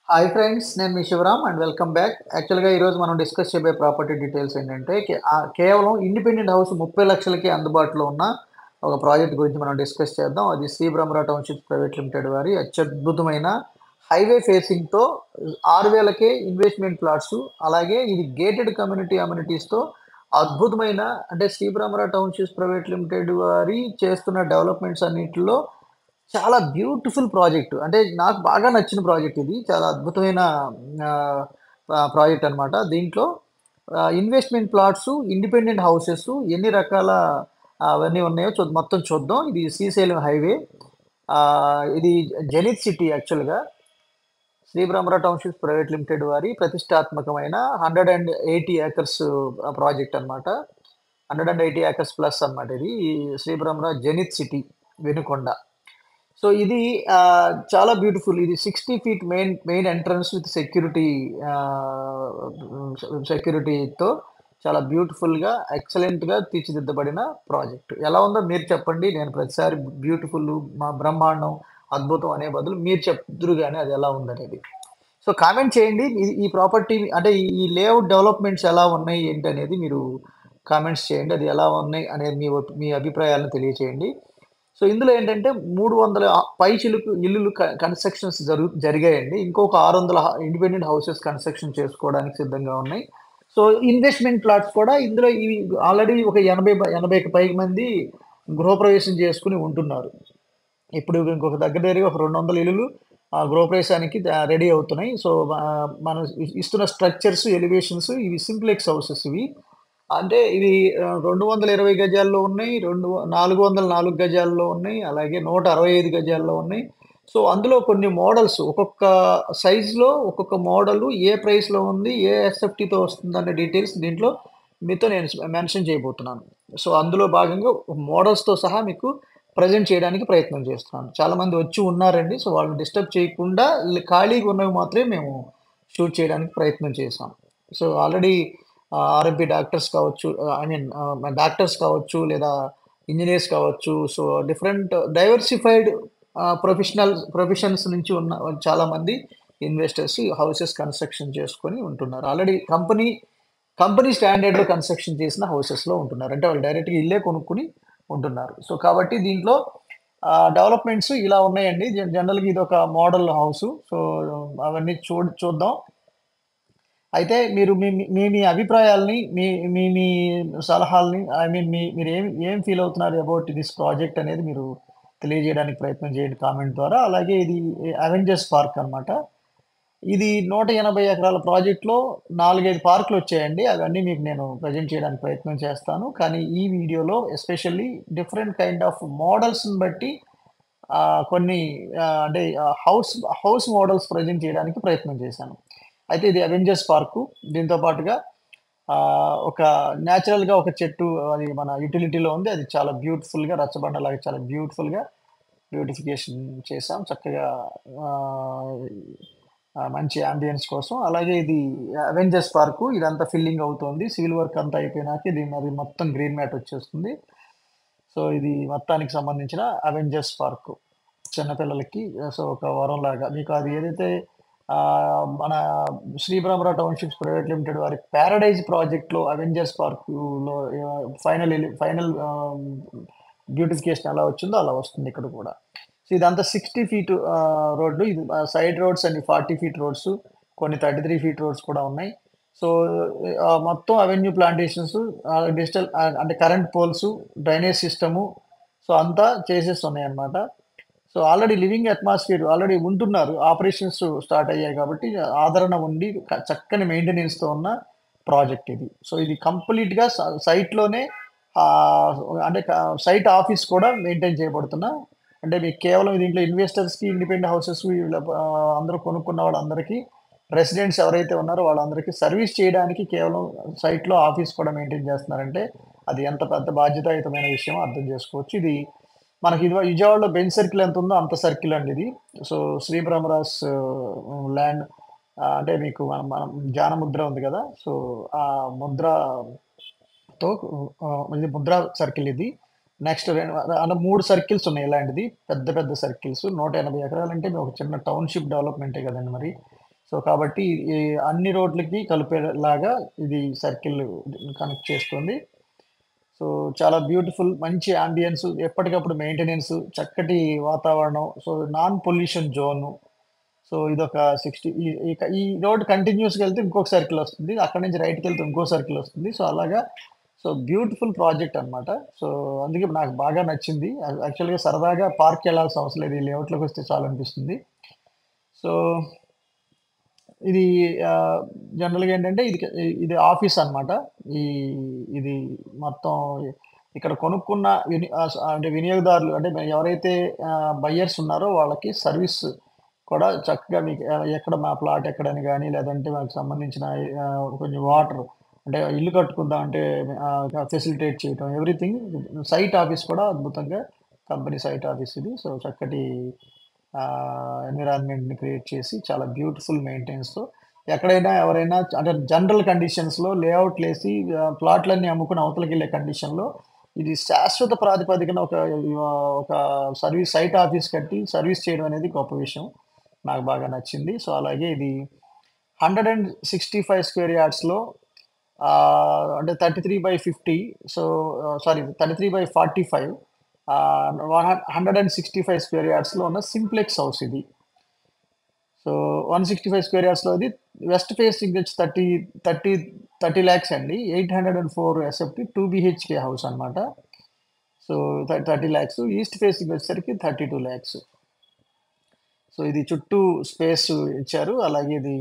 Hi friends, నేను మీ Shivaram and welcome back. యాక్చువల్‌గా ఈరోజు మనం డిస్కస్ చేయబోయే ప్రాపర్టీ డీటెయిల్స్ ఏంటంటే, కేవలం ఇండిపెండెంట్ హౌస్ 30,00,000కి అందుబాటులో ఉన్న ఒక ప్రాజెక్ట్ గురించి మనం డిస్కస్ చేద్దాం. అది Shri Brahmara townships private limited వారి అత్యద్భుతమైన హైవే ఫేసింగ్‌తో 6,000కే ఇన్వెస్ట్‌మెంట్ ప్లాట్సు. అలాగే ఇది గేటెడ్ కమ్యూనిటీ అమ్యూనిటీస్‌తో అద్భుతమైన, అంటే Shri Brahmara townships private limited వారి చేస్తున్న డెవలప్‌మెంట్స్ అన్నిటిలో చాలా బ్యూటిఫుల్ ప్రాజెక్ట్. అంటే నాకు బాగా నచ్చిన ప్రాజెక్ట్ ఇది. చాలా అద్భుతమైన ఆహ్, ప్రాజెక్ట్ అనమాట. దీంట్లో ఇన్వెస్ట్‌మెంట్ ప్లాట్సు, ఇండిపెండెంట్ హౌసెసు ఎన్ని రకాల అవన్నీ ఉన్నాయో మొత్తం చూద్దాం. ఇది శ్రీశైలం హైవే. ఇది జెనిత్ సిటీ యాక్చువల్‌గా. Shri Brahmara townships private limited వారి ప్రతిష్టాత్మకమైన 180 ఏకర్స్ ప్రాజెక్ట్ అనమాట. 180 ఏకర్స్ ప్లస్ అనమాట ఇది. ఈ Shri Brahmara Zenith city Vinukonda. So ఇది చాలా బ్యూటిఫుల్. ఇది 60 ఫీట్ మెయిన్ ఎంట్రన్స్ విత్ సెక్యూరిటీతో చాలా బ్యూటిఫుల్‌గా, ఎక్సలెంట్‌గా తీర్చిదిద్దబడిన ప్రాజెక్ట్. ఎలా ఉందో మీరు చెప్పండి. నేను ప్రతిసారి బ్యూటిఫుల్, బ్రహ్మాండం, అద్భుతం అనే బదులు మీరు చెప్దురు గాని అది ఎలా ఉందనేది. సో కామెంట్ చేయండి. ఈ ప్రాపర్టీ, అంటే ఈ లేఅవుట్ డెవలప్‌మెంట్స్ ఎలా ఉన్నాయి ఏంటనేది మీరు కామెంట్స్ చేయండి. అది ఎలా ఉన్నాయి అనేది మీ అభిప్రాయాలను తెలియచేయండి. సో ఇందులో ఏంటంటే 300 పైచిలుకు ఇల్లులు కన్‌స్ట్రక్షన్స్ జరిగాయండి. ఇంకొక 600 ఇండిపెండెంట్ హౌసెస్ కన్‌స్ట్రక్షన్ చేసుకోవడానికి సిద్ధంగా ఉన్నాయి. సో ఇన్వెస్ట్‌మెంట్ ప్లాట్స్ కూడా ఇందులో ఇవి ఆల్రెడీ ఒక 80కి పైగా మంది గృహప్రవేశం చేసుకొని ఉంటున్నారు. ఇప్పుడు ఇంకొక దగ్గర దగ్గరగా ఒక 200 ఇల్లులు గృహప్రవేశానికి రెడీ అవుతున్నాయి. సో, మనం ఇస్తున్న స్ట్రక్చర్స్, ఎలివేషన్స్ ఇవి సింప్లెక్స్ హౌసెస్ ఇవి. అంటే ఇవి 220 గజాల్లో ఉన్నాయి. 404 గజాల్లో ఉన్నాయి. అలాగే 165 గజాల్లో ఉన్నాయి. సో, అందులో కొన్ని మోడల్స్ ఒక్కొక్క సైజ్‌లో ఒక్కొక్క మోడలు ఏ ప్రైస్‌లో ఉంది, ఏ ఎస్ఎఫ్టీతో వస్తుందన్న డీటెయిల్స్ దీంట్లో మీతో నేను మెన్షన్ చేయబోతున్నాను. సో, అందులో భాగంగా మోడల్స్‌తో సహా మీకు ప్రెజెంట్ చేయడానికి ప్రయత్నం చేస్తున్నాను. చాలామంది వచ్చి ఉన్నారండి. సో, వాళ్ళని డిస్టర్బ్ చేయకుండా ఖాళీగా ఉన్నవి మాత్రమే మేము షూట్ చేయడానికి ప్రయత్నం చేశాం. సో, ఆల్రెడీ ఆర్ఎంపీ డాక్టర్స్ కావచ్చు, డాక్టర్స్ కావచ్చు, లేదా ఇంజినీర్స్ కావచ్చు. సో, డిఫరెంట్ డైవర్సిఫైడ్ ప్రొఫెషన్స్ నుంచి ఉన్న చాలామంది ఇన్వెస్టర్స్ ఈ హౌసెస్ కన్‌స్ట్రక్షన్ చేసుకొని ఉంటున్నారు. ఆల్రెడీ కంపెనీ స్టాండర్డ్‌లో కన్‌స్ట్రక్షన్ చేసిన హౌసెస్‌లో ఉంటున్నారు. అంటే వాళ్ళు డైరెక్ట్‌గా ఇల్లే కొనుక్కొని ఉంటున్నారు. సో, కాబట్టి దీంట్లో డెవలప్‌మెంట్స్ ఇలా ఉన్నాయండి. జనరల్‌గా ఇదొక మోడల్ హౌసు. సో, అవన్నీ చూద్దాం. అయితే మీరు మీ మీ మీ మీ అభిప్రాయాల్ని, మీ మీ మీ సలహాల్ని, ఐ మీన్ మీరు ఏం ఫీల్ అవుతున్నారు అబౌట్ దిస్ ప్రాజెక్ట్ అనేది మీరు తెలియజేయడానికి ప్రయత్నం చేయండి కామెంట్ ద్వారా. అలాగే ఇది అవెంజర్స్ పార్క్ అనమాట. ఇది 180 ఎకరాల ప్రాజెక్ట్‌లో 4, 5 పార్కులొచ్చాయండి. అవన్నీ మీకు నేను ప్రెజెంట్ చేయడానికి ప్రయత్నం చేస్తాను. కానీ ఈ వీడియోలో ఎస్పెషల్లీ డిఫరెంట్ కైండ్ ఆఫ్ మోడల్స్‌ని బట్టి కొన్ని అంటే హౌస్ మోడల్స్ ప్రెజెంట్ చేయడానికి ప్రయత్నం చేశాను. అయితే ఇది అవెంజర్స్ పార్కు. దీంతో పాటుగా ఒక నేచురల్‌గా ఒక చెట్టు, అది మన యుటిలిటీలో ఉంది. అది చాలా బ్యూటిఫుల్‌గా రచ్చబండలాగా చాలా బ్యూటిఫికేషన్ చేశాం. చక్కగా ఆహ్, మంచి యాంబియన్స్ కోసం. అలాగే ఇది అవెంజర్స్ పార్కు. ఇదంతా ఫిల్లింగ్ అవుతోంది. సివిల్ వర్క్ అంతా అయిపోయినాక అది మొత్తం గ్రీన్ మ్యాట్ వచ్చేస్తుంది. సో, ఇది మొత్తానికి సంబంధించిన అవెంజర్స్ పార్కు. చిన్న పిల్లలకి సో, ఒక వరంలాగా. మీకు అది ఏదైతే మన Shri Brahmara townships private limited వారి పారడైజ్ ప్రాజెక్ట్‌లో అవెంజర్స్ పార్కులో ఫైనల్ బ్యూటిఫికేషన్ ఎలా వచ్చిందో అలా వస్తుంది ఇక్కడ కూడా. సో, ఇదంతా 60 ఫీట్ రోడ్డు. ఇది సైడ్ రోడ్స్ అన్ని 40 ఫీట్ రోడ్స్. కొన్ని 33 ఫీట్ రోడ్స్ కూడా ఉన్నాయి. సో, మొత్తం అవెన్యూ ప్లాంటేషన్స్, అంటే current poles, drainage system, so, అంతా చేసేసున్నాయన్నమాట. So, already living atmosphere already ఉంటున్నారు. ఆపరేషన్స్ స్టార్ట్ అయ్యాయి కాబట్టి ఆదరణ ఉండి చక్కని మెయింటెనెన్స్‌తో ఉన్న ప్రాజెక్ట్ ఇది. సో, ఇది కంప్లీట్‌గా సైట్‌లోనే ఆహ్, అంటే సైట్ ఆఫీస్ కూడా మెయింటైన్ చేయబడుతున్న, అంటే మీకు కేవలం దీంట్లో ఇన్వెస్టర్స్‌కి, ఇండిపెండెంట్ హౌసెస్ వీళ్ళ అందరూ కొనుక్కున్న వాళ్ళందరికీ, రెసిడెంట్స్ ఎవరైతే ఉన్నారో వాళ్ళందరికీ సర్వీస్ చేయడానికి కేవలం సైట్‌లో ఆఫీస్ కూడా మెయింటైన్ చేస్తున్నారంటే అది ఎంత పెద్ద బాధ్యతాయుతమైన విషయమో అర్థం చేసుకోవచ్చు. ఇది మనకి విజయవాడలో బెంజ్ సర్కిల్ ఎంతుందో అంత సర్కిల్ అండి ఇది. సో, శ్రీ బ్రహ్మరాస్ ల్యాండ్, అంటే మీకు మనం మనం జానముద్ర ఉంది గదా! సో, ఆ ముద్రతో ఇది ముద్ర సర్కిల్ ఇది. నెక్స్ట్ అలా 3 సర్కిల్స్ ఉన్నాయి ఇలాంటిది. పెద్ద పెద్ద సర్కిల్స్. 180 ఎకరాలంటే ఒక చిన్న టౌన్‌షిప్ డెవలప్‌మెంటే గదండీ మరి. సో కాబట్టి ఈ అన్ని రోడ్లకి కలిపేలాగా ఇది సర్కిల్ కనెక్ట్ చేస్తుంది. సో చాలా బ్యూటిఫుల్ మంచి యాంబియన్స్, ఎప్పటికప్పుడు మెయింటెనెన్స్, చక్కటి వాతావరణం. So non pollution zone. So ఇదొక 60 ఈ రోడ్ కంటిన్యూస్‌గా వెళ్తే ఇంకొక సర్కిల్ వస్తుంది. అక్కడి నుంచి రైట్‌కెళ్తే ఇంకో సర్కిల్ వస్తుంది. సో అలాగా సో బ్యూటిఫుల్ ప్రాజెక్ట్ అన్నమాట. సో అందుకే నాకు బాగా నచ్చింది. యాక్చువల్‌గా సరదాగా పార్క్‌కెళ్ళాల్సిన అవసరం లేదు. ఈ లేఅవుట్‌లోకొస్తే చాలనిపిస్తుంది. సో ఇది జనరల్‌గా ఏంటంటే ఇది ఆఫీస్ అన్నమాట. ఈ ఇది మొత్తం ఇక్కడ కొనుక్కున్న అంటే వినియోగదారులు అంటే ఎవరైతే బయర్స్ ఉన్నారో వాళ్ళకి సర్విస్ కూడా చక్కగా మీకు ఎక్కడ మా ప్లాట్ ఎక్కడని గాని, లేదంటే వాళ్ళకి సంబంధించిన కొంచెం వాటర్ అంటే ఇల్లు కట్టుకుందాం అంటే ఫెసిలిటేట్ చేయటం ఎవ్రీథింగ్. సైట్ ఆఫీస్ కూడా అద్భుతంగా కంపెనీ సైట్ ఆఫీస్ ఇది. సో చక్కటి ఎన్విరాన్మెంట్‌ని క్రియేట్ చేసి చాలా బ్యూటిఫుల్ మెయింటెనెన్స్‌తో ఎక్కడైనా ఎవరైనా అంటే జనరల్ కండిషన్స్‌లో లేఅవుట్‌లేసి ప్లాట్‌లన్నీ అమ్ముకుని అవతలకెళ్ళే కండిషన్‌లో ఇది శాశ్వత ప్రాతిపదికన ఒక సర్వీస్ సైట్ ఆఫీస్ కట్టి సర్వీస్ చేయడం అనేది గొప్ప విషయం. నాకు బాగా నచ్చింది. సో అలాగే ఇది 165 స్క్వేర్ యార్డ్స్‌లో అంటే 33/50 సో సారీ 33/45 165 స్క్వేర్ యార్డ్స్‌లో ఉన్న సింప్లెక్స్ హౌస్ ఇది. సో 165 స్క్వేర్ యార్డ్స్‌లో ఇది వెస్ట్ ఫేసింగ్ వచ్చి 30 లాక్స్ అండి. 804 ఎస్ఎఫ్‌టి 2 బీహెచ్‌కే హౌస్ అన్నమాట. సో 30 లాక్స్. ఈస్ట్ ఫేసింగ్ వచ్చేసరికి 32 లాక్స్. సో ఇది చుట్టూ స్పేస్ ఇచ్చారు. అలాగే ఇది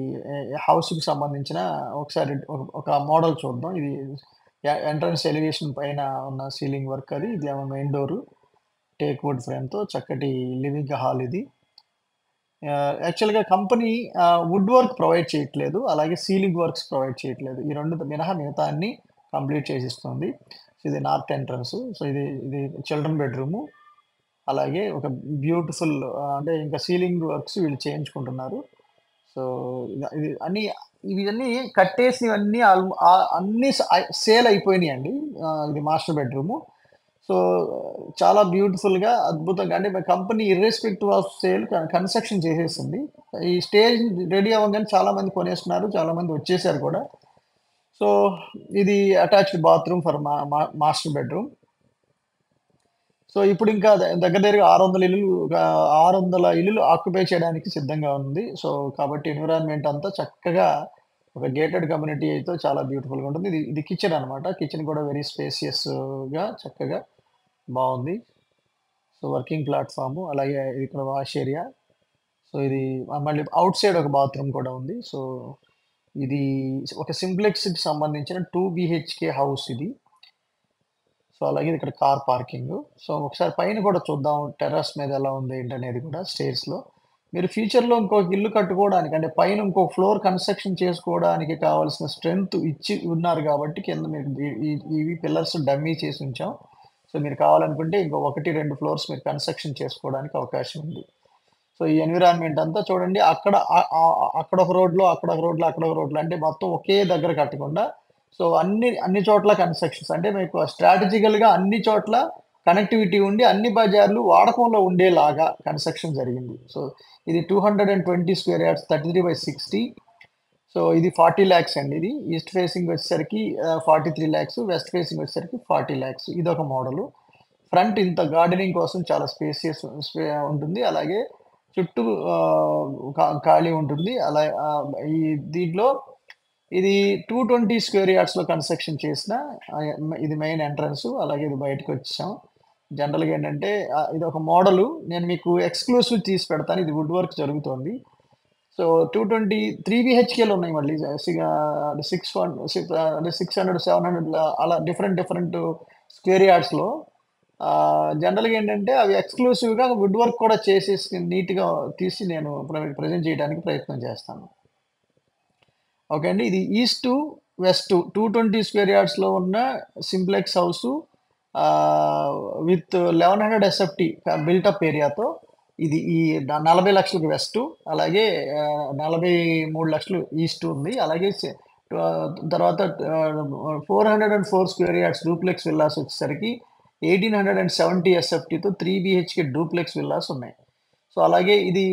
హౌస్‌కి సంబంధించిన ఒకసారి ఒక మోడల్ చూద్దాం. ఇది ఎంట్రన్స్ ఎలివేషన్ పైన ఉన్న సీలింగ్ వర్క్ అది. ఇదేమో మెయిన్ డోరు. టేక్ వుడ్ ఫ్రేమ్‌తో చక్కటి లివింగ్ హాల్ ఇది. యాక్చువల్‌గా కంపెనీ వుడ్ వర్క్ ప్రొవైడ్ చేయట్లేదు. అలాగే సీలింగ్ వర్క్స్ ప్రొవైడ్ చేయట్లేదు. ఈ 2 మినహా మిగతా అన్నీ కంప్లీట్ చేసిస్తుంది. ఇది నార్త్ ఎంట్రన్స్. సో ఇది చిల్డ్రన్ బెడ్‌రూము. అలాగే ఒక బ్యూటిఫుల్ అంటే ఇంకా సీలింగ్ వర్క్స్ వీళ్ళు చేయించుకుంటున్నారు. సో ఇది ఇవన్నీ కట్టేసినవన్నీ అన్నీ సేల్ అయిపోయినాయండి. ఇది మాస్టర్ బెడ్‌రూము. సో చాలా బ్యూటిఫుల్‌గా అద్భుతంగా అంటే company irrespective of sale construction చేసేసింది. ఈ స్టేజ్ రెడీ అవ్వంగానే చాలామంది కొనేసుకున్నారు. చాలామంది వచ్చేసారు కూడా. సో ఇది attached bathroom for master bedroom. So ఇప్పుడు ఇంకా దగ్గర దగ్గరగా 600 ఇల్లులు ఆక్యుపై చేయడానికి సిద్ధంగా ఉంది. సో కాబట్టి ఎన్విరాన్మెంట్ అంతా చక్కగా ఒక గేటెడ్ కమ్యూనిటీ అయితే చాలా బ్యూటిఫుల్‌గా ఉంటుంది. ఇది కిచెన్ అన్నమాట. కిచెన్ కూడా వెరీ స్పేషియస్‌గా చక్కగా బావుంది. సో వర్కింగ్ ప్లాట్‌ఫార్మ్ అలాగే ఇక్కడ వాష్ ఏరియా. సో ఇది మళ్ళీ ఔట్ సైడ్ ఒక బాత్రూమ్ కూడా ఉంది. సో ఇది ఒక సింప్లెక్స్‌కి సంబంధించిన 2 బీహెచ్‌కే హౌస్ ఇది. సో అలాగే ఇక్కడ కార్ పార్కింగు. సో ఒకసారి పైన కూడా చూద్దాం టెర్రస్ మీద ఎలా ఉంది ఏంటనేది కూడా స్టేర్స్‌లో. మీరు ఫ్యూచర్‌లో ఇంకొక ఇల్లు కట్టుకోవడానికి అంటే పైన ఇంకో ఫ్లోర్ కన్‌స్ట్రక్షన్ చేసుకోవడానికి కావాల్సిన స్ట్రెంత్ ఇచ్చి ఉన్నారు కాబట్టి కింద మీరు ఇవి పిల్లర్స్ డమ్మీ చేసి ఉంచాం. సో మీరు కావాలనుకుంటే ఇంకో 1, 2 ఫ్లోర్స్ మీరు కన్‌స్ట్రక్షన్ చేసుకోవడానికి అవకాశం ఉంది. సో ఈ ఎన్విరాన్మెంట్ అంతా చూడండి. అక్కడ ఒక రోడ్‌లో, అక్కడ ఒక రోడ్‌లో, అక్కడ ఒక రోడ్‌లో అంటే మొత్తం ఒకే దగ్గర కట్టకుండా సో అన్ని చోట్ల కన్‌స్ట్రక్షన్స్ అంటే మీకు స్ట్రాటజికల్‌గా అన్ని చోట్ల కనెక్టివిటీ ఉండి అన్ని బజార్లు వాడకంలో ఉండేలాగా కన్‌స్ట్రక్షన్ జరిగింది. సో ఇది 220 స్క్వేర్ యార్డ్స్ 33/60 సో ఇది 40 లాక్స్ అండి ఇది. ఈస్ట్ ఫేసింగ్ వచ్చేసరికి 43 లాక్స్. వెస్ట్ ఫేసింగ్ వచ్చేసరికి 40 లాక్స్. ఇదొక మోడలు. ఫ్రంట్ ఇంత గార్డెనింగ్ కోసం చాలా స్పేసియస్ ఉంటుంది. అలాగే చుట్టూ ఖాళీ ఉంటుంది. ఈ దీంట్లో ఇది 220 స్క్వేర్ యార్డ్స్‌లో కన్‌స్ట్రక్షన్ చేసిన ఇది మెయిన్ ఎంట్రన్స్. అలాగే ఇది బయటకొచ్చేసాం. జనరల్‌గా ఏంటంటే ఇదొక మోడలు. నేను మీకు ఎక్స్‌క్లూసివ్ తీసి పెడతాను. ఇది వుడ్ వర్క్ జరుగుతోంది. సో 223 బీహెచ్‌కేలు ఉన్నాయి మళ్ళీ. 600, 700 అలా డిఫరెంట్ స్క్వేర్ యార్డ్స్‌లో జనరల్‌గా ఏంటంటే అవి ఎక్స్‌క్లూసివ్‌గా వుడ్ వర్క్ కూడా చేసేసి నీట్‌గా తీసి నేను ప్రెజెంట్ చేయడానికి ప్రయత్నం చేస్తాను. ఓకే అండి. ఇది ఈస్ట్, వెస్ట్ 220 స్క్వేర్ యార్డ్స్‌లో ఉన్న simplex house with 1100 SFT built up ఏరియాతో ఇది 40 లక్షలకు వెస్టు అలాగే 43 లక్షలు ఈస్ట్ ఉంది. అలాగే తర్వాత 404 స్క్వేర్ యార్డ్స్ డూప్లెక్స్ విల్లాస్ వచ్చేసరికి 1870 ఎస్ఎఫ్‌టితో 3 బీహెచ్‌కే డూప్లెక్స్ విల్లాస్ ఉన్నాయి. సో, అలాగే ఇది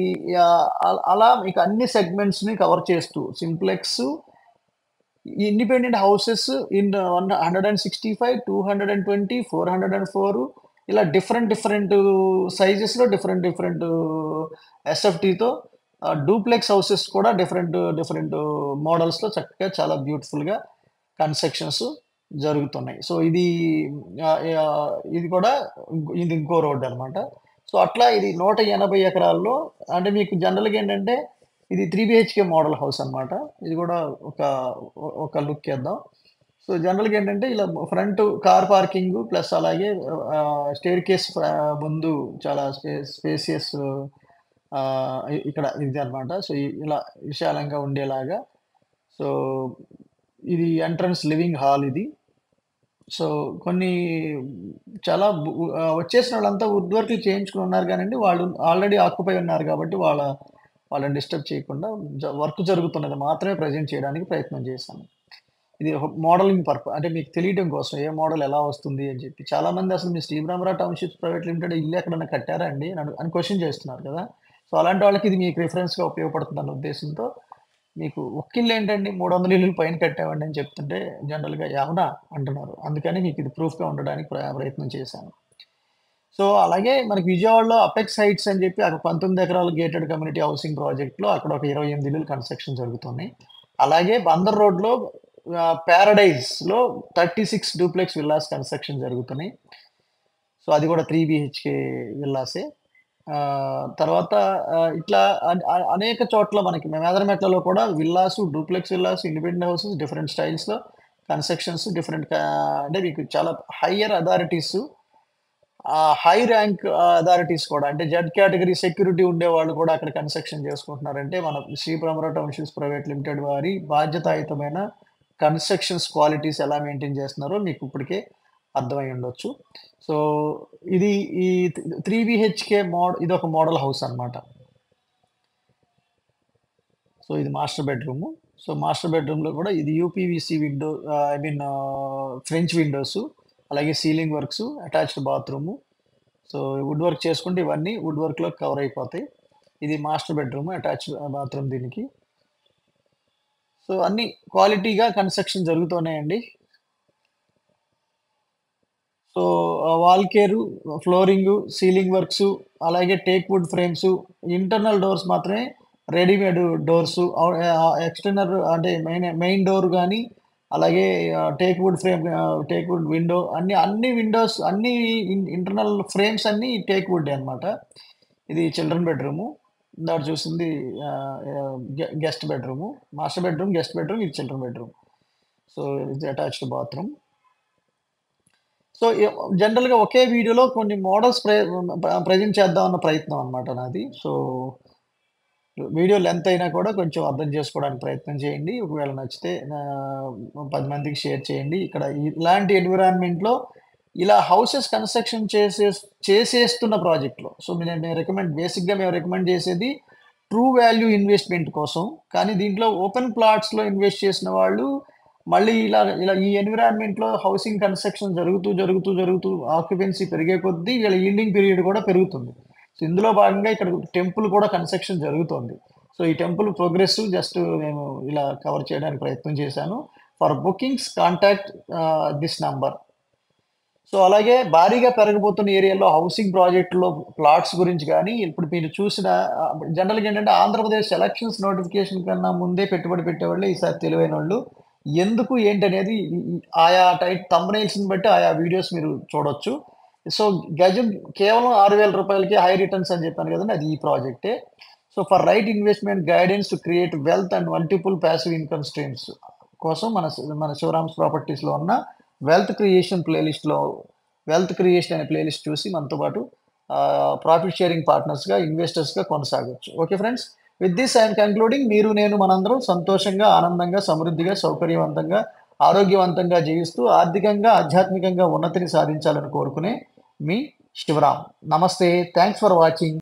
అలా మీకు అన్ని సెగ్మెంట్స్‌ని కవర్ చేస్తూ సింప్లెక్స్, ఇండిపెండెంట్ హౌసెస్ ఇన్ 165, 220, 404 ఇలా డిఫరెంట్ సైజెస్‌లో డిఫరెంట్ ఎస్ఎఫ్‌టీతో డూప్లెక్స్ హౌసెస్ కూడా డిఫరెంట్ మోడల్స్‌లో చక్కగా చాలా బ్యూటిఫుల్‌గా కన్‌స్ట్రక్షన్స్ జరుగుతున్నాయి. సో, ఇది కూడా ఇది ఇంకో రోడ్ అన్నమాట. సో, అట్లా ఇది 180 ఎకరాల్లో అంటే మీకు జనరల్‌గా ఏంటంటే ఇది 3 బీహెచ్‌కే మోడల్ హౌస్ అన్నమాట. ఇది కూడా ఒక ఒక లుక్ ఇద్దాం. సో, జనరల్‌గా ఏంటంటే ఇలా ఫ్రంట్ కార్ పార్కింగు ప్లస్ అలాగే స్టెయిర్‌కేస్ ముందు చాలా స్పేసియస్ ఇక్కడ ఇదన్నమాట. సో, ఇలా విశాలంగా ఉండేలాగా. సో, ఇది ఎంట్రన్స్ లివింగ్ హాల్ ఇది. సో, కొన్ని చాలా వచ్చేసిన వాళ్ళంతా వుడ్ వర్క్‌లు చేయించుకొని ఉన్నారు గానండి. వాళ్ళు ఆల్రెడీ ఆక్యుపై ఉన్నారు కాబట్టి వాళ్ళని డిస్టర్బ్ చేయకుండా వర్క్ జరుగుతున్నది మాత్రమే ప్రెజెంట్ చేయడానికి ప్రయత్నం చేశాను. ఇది ఒక మోడలింగ్ అంటే మీకు తెలియడం కోసం ఏ మోడల్ ఎలా వస్తుంది అని చెప్పి. చాలామంది అసలు మీ Shri Brahmarao townships private limited ఇల్లు ఎక్కడన్నా కట్టారా అండి? అని క్వెషన్ చేస్తున్నారు కదా! సో, అలాంటి వాళ్ళకి ఇది మీకు రిఫరెన్స్‌గా ఉపయోగపడుతుందన్న ఉద్దేశంతో మీకు ఒక్కిల్లు ఏంటండి 300 ఇల్లులు పైన కట్టామండి అని చెప్తుంటే జనరల్‌గా అవునా అంటున్నారు. అందుకని మీకు ఇది ప్రూఫ్‌గా ఉండడానికి ప్రయత్నం చేశాను. సో, అలాగే మనకి విజయవాడలో అపెక్స్ హైట్స్ అని చెప్పి అక్కడ 19 ఎకరాల గేటెడ్ కమ్యూనిటీ హౌసింగ్ ప్రాజెక్ట్‌లో అక్కడ ఒక 28 ఇల్లులు కన్‌స్ట్రక్షన్ జరుగుతున్నాయి. అలాగే బందర్ రోడ్‌లో పారడైజ్‌లో 36 డూప్లెక్స్ విల్లాస్ కన్‌స్ట్రక్షన్ జరుగుతున్నాయి. సో, అది కూడా 3 బీహెచ్‌కే విల్లాసే. తర్వాత ఇట్లా అనేక చోట్ల మనకి మేదరమెట్లలో కూడా villas, duplex villas, independent houses different స్టైల్స్‌లో కన్‌స్ట్రక్షన్స్ అంటే మీకు చాలా higher authorities high rank authorities కూడా అంటే జెడ్ కేటగరీ సెక్యూరిటీ ఉండేవాళ్ళు కూడా అక్కడ కన్‌స్ట్రక్షన్ చేసుకుంటున్నారంటే మన Shri Brahmarao townships private limited వారి బాధ్యతాయుతమైన కన్‌స్ట్రక్షన్స్ క్వాలిటీస్ ఎలా మెయింటైన్ చేస్తున్నారో మీకు ఇప్పటికే అర్థమై ఉండొచ్చు. సో, ఇది ఈ 3 బీహెచ్‌కే ఇదొక మోడల్ హౌస్ అన్నమాట. సో, ఇది మాస్టర్ బెడ్‌రూము. సో, మాస్టర్ బెడ్‌రూమ్‌లో కూడా ఇది యూపీవీసీ విండో ఫ్రెంచ్ విండోసు, అలాగే ceiling works, attached bathroom. So, wood work చేసుకుంటే ఇవన్నీ వుడ్ వర్క్‌లో కవర్ అయిపోతాయి. ఇది మాస్టర్ బెడ్‌రూమ్, అటాచ్డ్ బాత్రూమ్ దీనికి. సో, అన్నీ క్వాలిటీగా కన్‌స్ట్రక్షన్ జరుగుతున్నాయండి. So, wall care, flooring, ceiling works, అలాగే teak wood frames, internal doors మాత్రమే రెడీమేడ్ డోర్సు, ఎక్స్టర్నల్ అంటే మెయిన్ డోర్ గాని, అలాగే టేక్ వుడ్ విండో అన్ని విండోస్ అన్ని ఇంటర్నల్ ఫ్రేమ్స్ అన్నీ టేక్ వుడ్డే అన్నమాట. ఇది చిల్డ్రన్ బెడ్‌రూము. ఇందాక చూసింది guest bedroom. Master bedroom, guest bedroom, ఇది చిల్డ్రన్ బెడ్‌రూమ్. సో, ఇది అటాచ్డ్ బాత్రూమ్. సో, జనరల్‌గా ఒకే వీడియోలో కొన్ని మోడల్స్ ప్రెజెంట్ చేద్దాం అన్న ప్రయత్నం అన్నమాట నాది. సో, వీడియో లెంత్ అయినా కూడా కొంచెం అర్థం చేసుకోవడానికి ప్రయత్నం చేయండి. ఒకవేళ నచ్చితే 10 మందికి షేర్ చేయండి. ఇక్కడ ఇలాంటి ఎన్విరాన్మెంట్‌లో ఇలా హౌసెస్ కన్‌స్ట్రక్షన్ చేసేస్తున్న ప్రాజెక్ట్‌లో సో, బేసిక్‌గా మేము రికమెండ్ చేసేది ట్రూ వాల్యూ ఇన్వెస్ట్‌మెంట్ కోసం. కానీ దీంట్లో ఓపెన్ ప్లాట్స్‌లో ఇన్వెస్ట్ చేసిన వాళ్ళు మళ్ళీ ఇలా ఇలా ఈ ఎన్విరాన్మెంట్‌లో హౌసింగ్ కన్‌స్ట్రక్షన్ జరుగుతూ ఆక్యుపెన్సీ పెరిగే కొద్దీ వీళ్ళ యీల్డింగ్ పీరియడ్ కూడా పెరుగుతుంది. సో, ఇందులో భాగంగా ఇక్కడ టెంపుల్ కూడా కన్‌స్ట్రక్షన్ జరుగుతోంది. సో, ఈ టెంపుల్ ప్రోగ్రెస్ జస్ట్ నేను ఇలా కవర్ చేయడానికి ప్రయత్నం చేశాను. For bookings contact this number. So, అలాగే భారీగా పెరగబోతున్న ఏరియాలో హౌసింగ్ ప్రాజెక్ట్‌లో ప్లాట్స్ గురించి గాని, ఇప్పుడు మీరు చూసిన జనరల్‌గా ఏంటంటే ఆంధ్రప్రదేశ్ ఎలక్షన్స్ నోటిఫికేషన్ కన్నా ముందే పెట్టుబడి పెట్టేవాళ్ళే ఈసారి తెలివైనోళ్ళు. ఎందుకు ఏంటనేది ఆయా థంబ్‌నెయిల్స్‌ని బట్టి ఆయా వీడియోస్ మీరు చూడొచ్చు. సో, గజం కేవలం రూ. 6,000కి హై రిటర్న్స్ అని చెప్పాను కదండీ! అది ఈ ప్రాజెక్టే. So, for right investment guidance to create wealth and multiple passive income streams కోసం మన శివరామ్స్ ప్రాపర్టీస్‌లో ఉన్న వెల్త్ క్రియేషన్ అనే ప్లేలిస్ట్ చూసి మనతో పాటు ప్రాఫిట్ షేరింగ్ పార్ట్నర్స్‌గా, ఇన్వెస్టర్స్‌గా కొనసాగొచ్చు. Okay friends. With this I am concluding. నేను మనందరం సంతోషంగా, ఆనందంగా, సమృద్ధిగా, సౌకర్యవంతంగా, ఆరోగ్యవంతంగా జీవిస్తూ ఆర్థికంగా, ఆధ్యాత్మికంగా ఉన్నతిని సాధించాలని కోరుకునే మీ శివరామ్. నమస్తే. Thanks for watching.